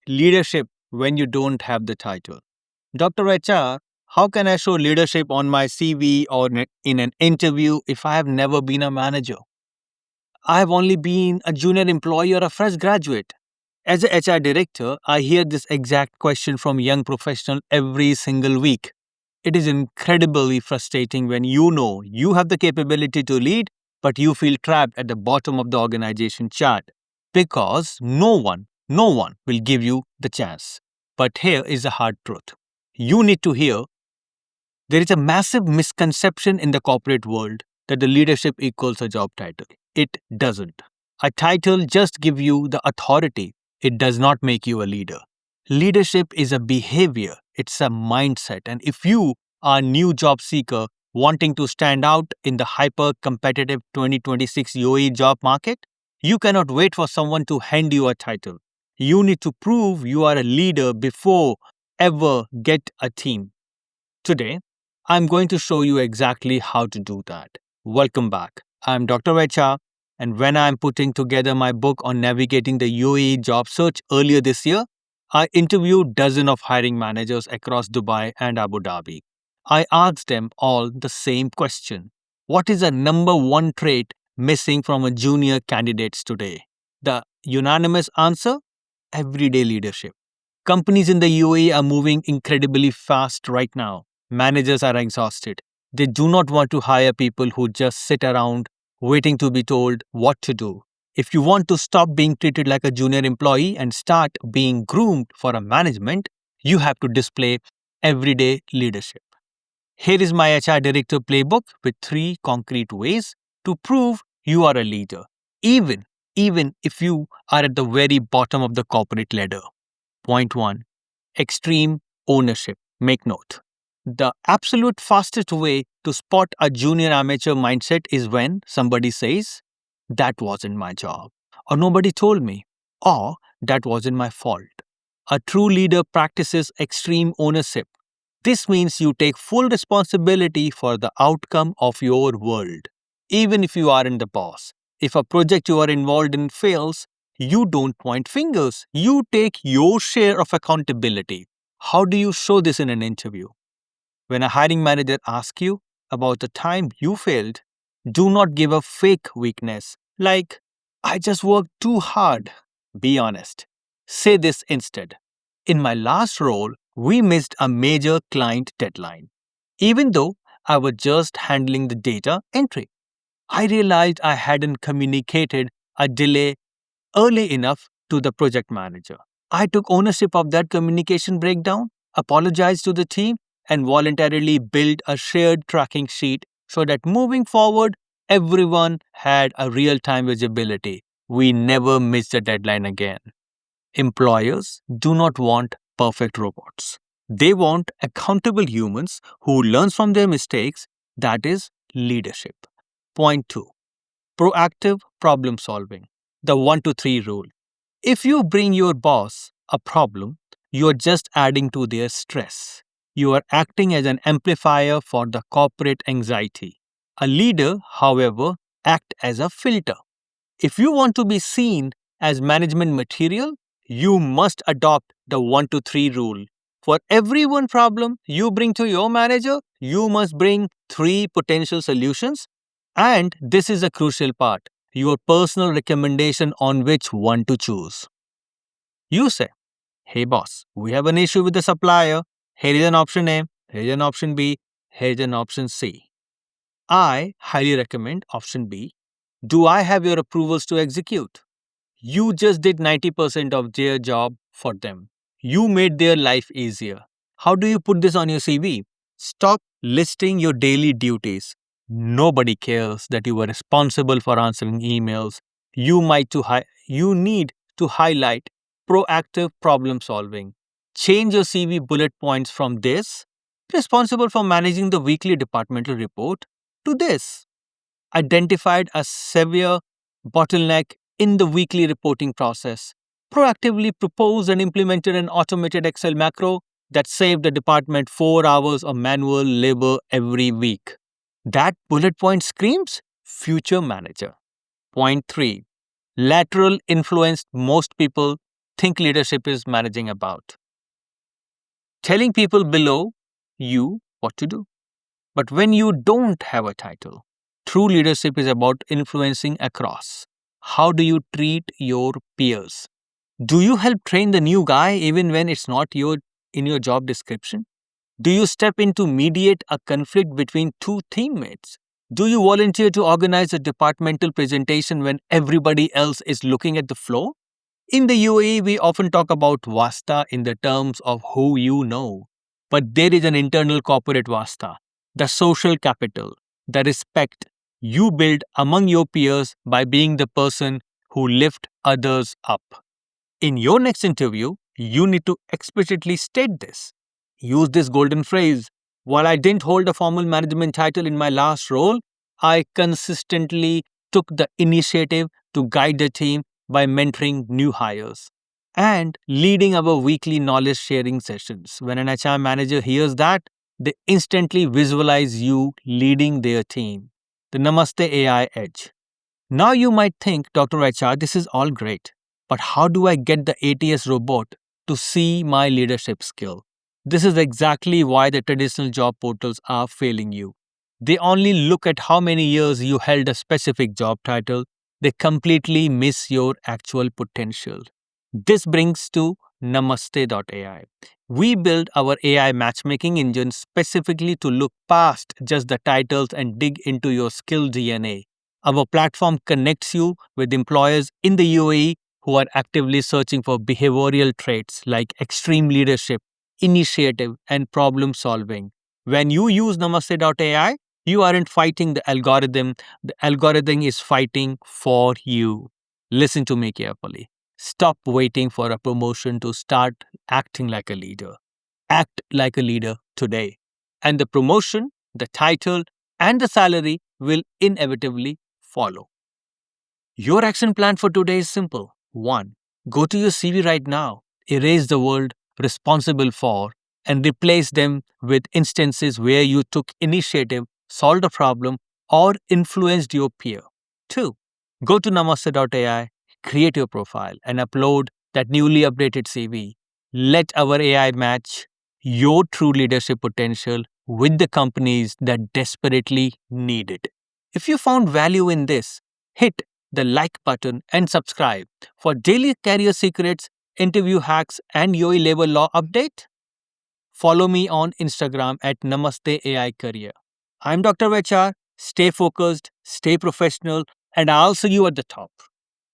Leadership when you don't have the title. Dr. HR, how can I show leadership on my CV or in an interview if I have never been a manager? I have only been a junior employee or a fresh graduate. As a HR director, I hear this exact question from young professionals every single week. It is incredibly frustrating when you know you have the capability to lead, but you feel trapped at the bottom of the organization chart because no one will give you the chance. But here is the hard truth. You need to hear there is a massive misconception in the corporate world that the leadership equals a job title. It doesn't. A title just gives you the authority. It does not make you a leader. Leadership is a behavior, it's a mindset. And if you are a new job seeker wanting to stand out in the hyper competitive 2026 UAE job market, you cannot wait for someone to hand you a title. You need to prove you are a leader before ever get a team. Today, I'm going to show you exactly how to do that. Welcome back. I'm Dr. HR, and when I'm putting together my book on navigating the UAE job search earlier this year, I interviewed dozens of hiring managers across Dubai and Abu Dhabi. I asked them all the same question. What is the number one trait missing from a junior candidates today? The unanimous answer? Everyday leadership. Companies in the UAE are moving incredibly fast right now. Managers are exhausted. They do not want to hire people who just sit around waiting to be told what to do. If you want to stop being treated like a junior employee and start being groomed for a management, you have to display everyday leadership. Here is my HR director playbook with 3 concrete ways to prove you are a leader, even if you are at the very bottom of the corporate ladder. Point 1. Extreme ownership. Make note. The absolute fastest way to spot a junior amateur mindset is when somebody says, "That wasn't my job," or "Nobody told me," or "That wasn't my fault." A true leader practices extreme ownership. This means you take full responsibility for the outcome of your world, even if you aren't the boss. If a project you are involved in fails, you don't point fingers. You take your share of accountability. How do you show this in an interview? When a hiring manager asks you about the time you failed, do not give a fake weakness like, "I just worked too hard." Be honest. Say this instead. "In my last role, we missed a major client deadline. Even though I was just handling the data entry, I realized I hadn't communicated a delay early enough to the project manager. I took ownership of that communication breakdown, apologized to the team, and voluntarily built a shared tracking sheet so that moving forward, everyone had a real time visibility. We never missed the deadline again." Employers do not want perfect robots. They want accountable humans who learn from their mistakes. That is leadership. Point 2. Proactive problem solving. The 1 to 3 rule. If you bring your boss a problem, you are just adding to their stress. You are acting as an amplifier for the corporate anxiety. A leader, however, acts as a filter. If you want to be seen as management material, you must adopt the 1 to 3 rule. For every one problem you bring to your manager, you must bring 3 potential solutions. And this is a crucial part, your personal recommendation on which one to choose. You say, "Hey boss, we have an issue with the supplier. Here is an option A, here is an option B, here is an option C. I highly recommend option B. Do I have your approvals to execute?" You just did 90% of their job for them. You made their life easier. How do you put this on your CV? Stop listing your daily duties. Nobody cares that you were responsible for answering emails. You need to highlight proactive problem solving. Change your CV bullet points from this, responsible for managing the weekly departmental report, to this, identified a severe bottleneck in the weekly reporting process, proactively proposed and implemented an automated Excel macro that saved the department 4 hours of manual labor every week. That bullet point screams future manager. Point 3. Lateral influence. Most people think leadership is managing about? Telling people below you what to do. But when you don't have a title, true leadership is about influencing across. How do you treat your peers? Do you help train the new guy even when it's not in your job description? Do you step in to mediate a conflict between two teammates? Do you volunteer to organize a departmental presentation when everybody else is looking at the floor? In the UAE, we often talk about Vasta in the terms of who you know. But there is an internal corporate Vasta, the social capital, the respect you build among your peers by being the person who lift others up. In your next interview, you need to explicitly state this. Use this golden phrase. While I didn't hold a formal management title in my last role, I consistently took the initiative to guide the team by mentoring new hires and leading our weekly knowledge sharing sessions. When an HR manager hears that, they instantly visualize you leading their team. The Namaste AI edge. Now you might think, Dr. HR, this is all great, but how do I get the ATS robot to see my leadership skill? This is exactly why the traditional job portals are failing you. They only look at how many years you held a specific job title. They completely miss your actual potential. This brings to Namaste.ai. We build our AI matchmaking engine specifically to look past just the titles and dig into your skill DNA. Our platform connects you with employers in the UAE who are actively searching for behavioral traits like extreme leadership, initiative, and problem solving. When you use Namaste.ai, you aren't fighting the algorithm is fighting for you. Listen to me carefully. Stop waiting for a promotion to start acting like a leader. Act like a leader today. And the promotion, the title, and the salary will inevitably follow. Your action plan for today is simple. 1. Go to your CV right now, erase the word responsible for, and replace them with instances where you took initiative, solved a problem, or influenced your peer. 2. Go to namaste.ai, create your profile, and upload that newly updated CV. Let our AI match your true leadership potential with the companies that desperately need it. If you found value in this, hit the like button and subscribe for daily career secrets, interview hacks, and UAE labor law update. Follow me on Instagram at Namaste AI Career. I'm Dr. HR. Stay focused, stay professional, and I'll see you at the top.